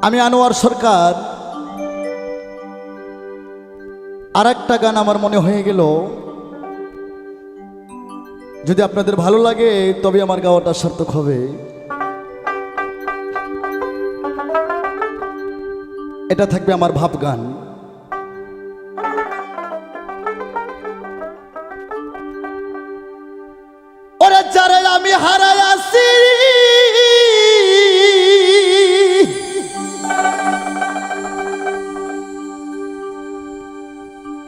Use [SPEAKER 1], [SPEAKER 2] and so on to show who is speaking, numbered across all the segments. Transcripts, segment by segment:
[SPEAKER 1] আমি আনোয়ার সরকার আর একটা গান আমার মনে হয়ে গেল, যদি আপনাদের ভালো লাগে তবে আমার গাওয়াটা সার্থক হবে। এটা থাকবে আমার ভাব গান। ওরে যারে আমি হারাই আসি,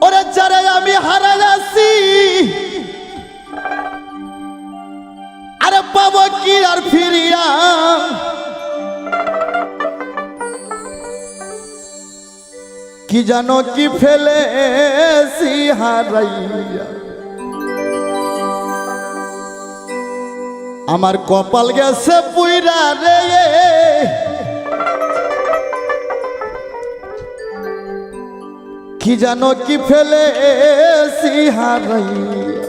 [SPEAKER 1] ওরে যারে আমি হারাই আসি, আরে পাবো কি আর ফিরিয়া? কি জানো কি ফেলেছি হারাইয়া, আমার কপাল গেছে পুইরা রে। কি জানো কি ফেলেছি হারাইয়া।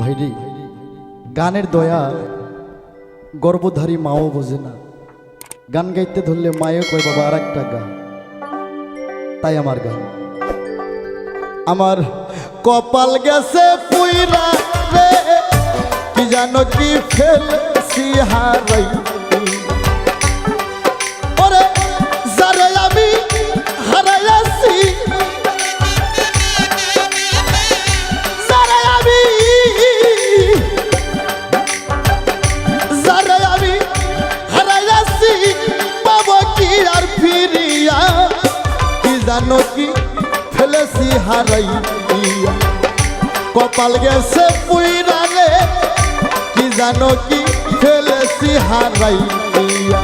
[SPEAKER 1] ভাইরি, গানের দয়া গর্ভধারী মাও বোঝে না। গান গাইতে ধরলে মায়েও কয় বাবা আর একটা গান। তাই আমার গান। আমার কপাল গেছে পুইরা রে, কি জানো কি ফেলেছি হারাই। ওরে যারে আমি হারাইছি, যারে আমি হারাইছি, পাবো কি আর ফিরিয়া? কি জানো কি ফেলেছি হারাইয়া, কপাল গেছে পুইরা রে, কি জানো কি ফেলেছি হারাইয়া।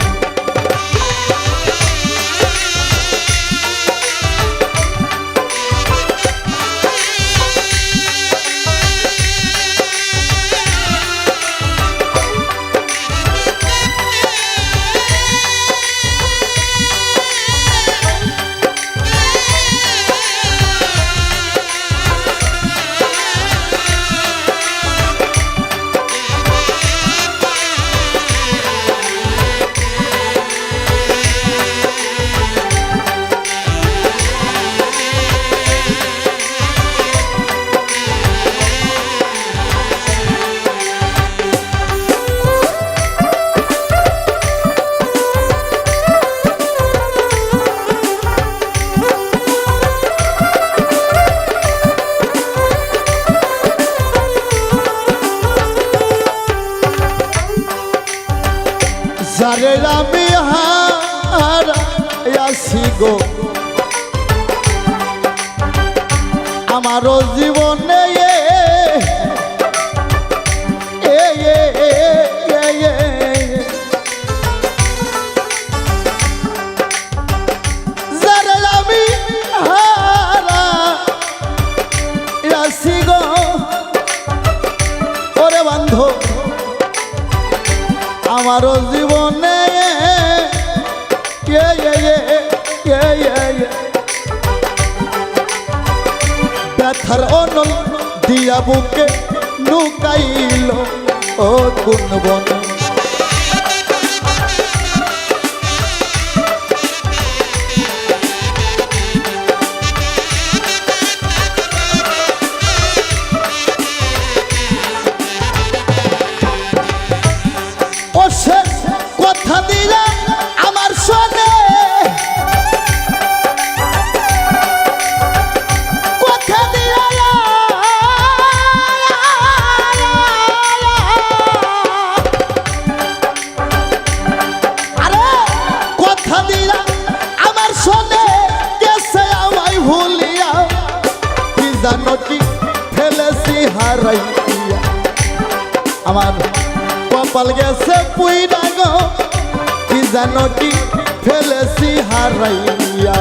[SPEAKER 1] যারে আমি হারাইছি গো, আমারও জীবনে যারে আমি হারাইছি গো, ওরে বান্ধব আমারও জীবনে ব্যথার অনল দিয়া বুকে লুকাইল ও কোন বনে। ও সে কথা দিলা আমার শোনে, কথা দিলা আরে কথা দিলা আমার শোনে, গেছে আমায় ভুলিয়া। কি জানো কি ফেলেছি হারাইয়া, আমার কপাল গেছে পুইরা গো, কি জানো কি ফেলেছি হারাইয়া।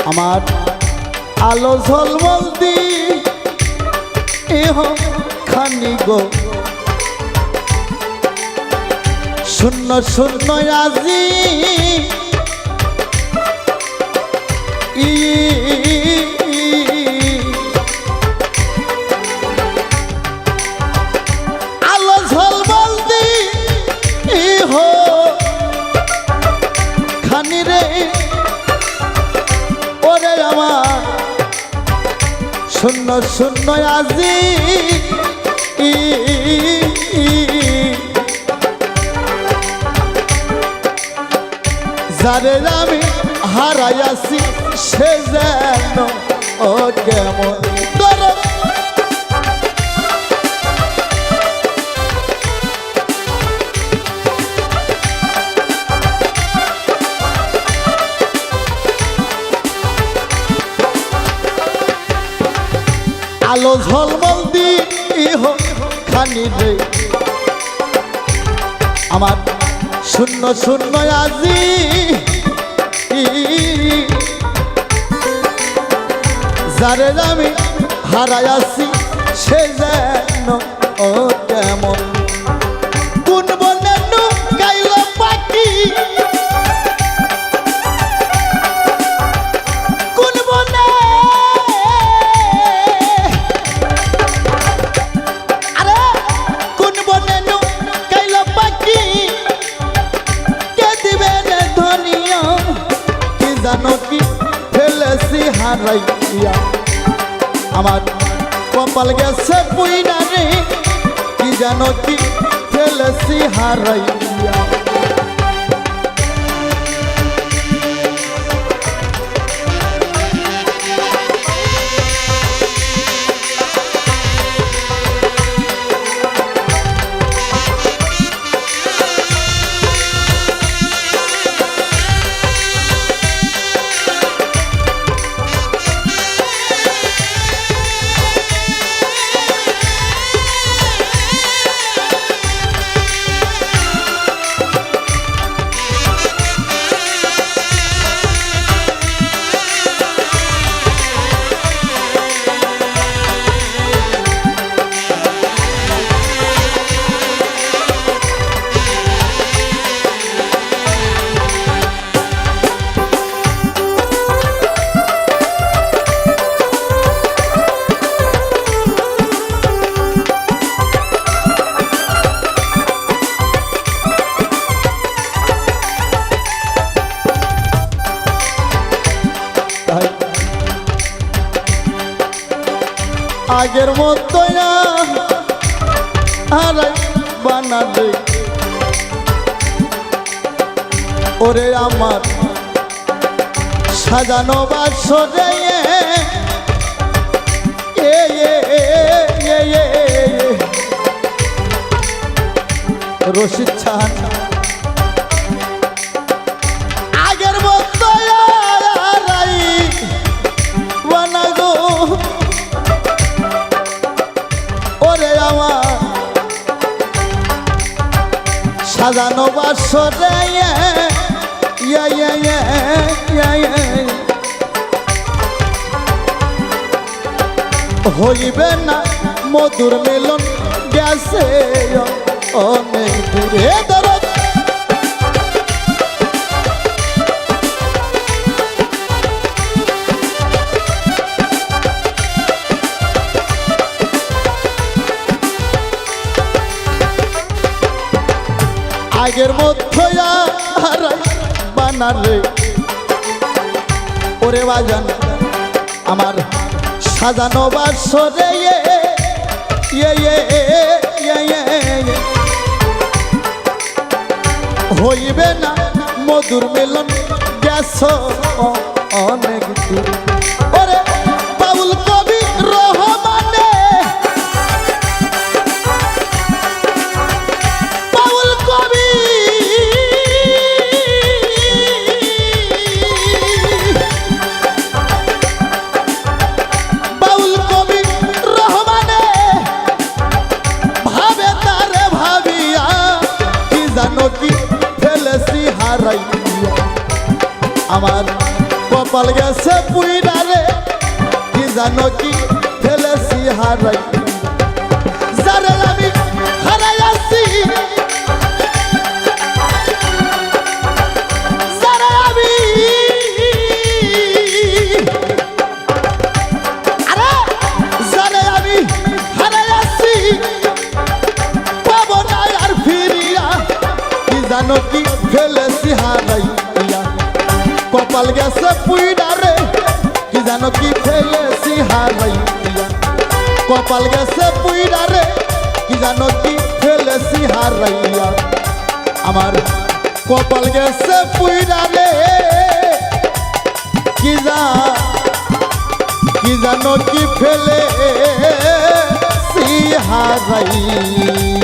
[SPEAKER 1] আমার আলো ঝলমল দি এহ খানি গো শূন্য শূন্য আজি আলো ঝলমল দি ইহ খানি রে ওরে আমার শূন্য শূন্য আজি যারে আমি হারাইয়াছি সে যেন ও কেমন আলো ঝলমল দি ইহ খানি রে আমার শূন্য শূন্য আজি যারে আমি হারাইয়াছি সে যেন ও কেমন কোন বনে গাইল পাখি কোন বনে আরে কোন বনে গাইল পাখি কে দিবে রে ধনিয়া কি জানো কি ফেলেছি হারাইয়া আমার কপাল গেছে পুইনা রে কি জানো কি ফেলেছি হারাইয়া আগের মতো না হারাই বানাবে ওরে আমার সাজানো বাসরে রশিদ চান আগের মতো হারাই বানাগো ওরে আমার সাজানো বাসরে হইবে না মধুর মিলন গেছে অনেক দূরে দরদ আগের মধ্যে হারাই বানালে ওরে বাজান আমার সাজানো বাসরে হইবে না মধুর মিলন গেছ অনেক দূর ওরে বাউল কবি রহমানে বাউল কবি বাউল কবি রহমানে ভাবে তারে ভাবিয়া কি জানো কি ফেলেছি হারাইয়া আমার কপাল গেছে পুইরা রে কি জানো কি ফেলেছি হারাই যারে আমি হারাই আছি যারে আমি আরে যারে আমি হারাই আছি পাবো না আর ফিরিয়া কি জানো কি ফেলেছি হারাইয়া কপাল গেছে পুইরা রে কি জানো কি ফেলেছি হারাইয়া কপাল গেছে পুইরা রে কি জানো কি ফেলেছি হারাইয়া আমার কপাল গেছে পুইরা রে কি জানো কি ফেলেছি হারাইয়া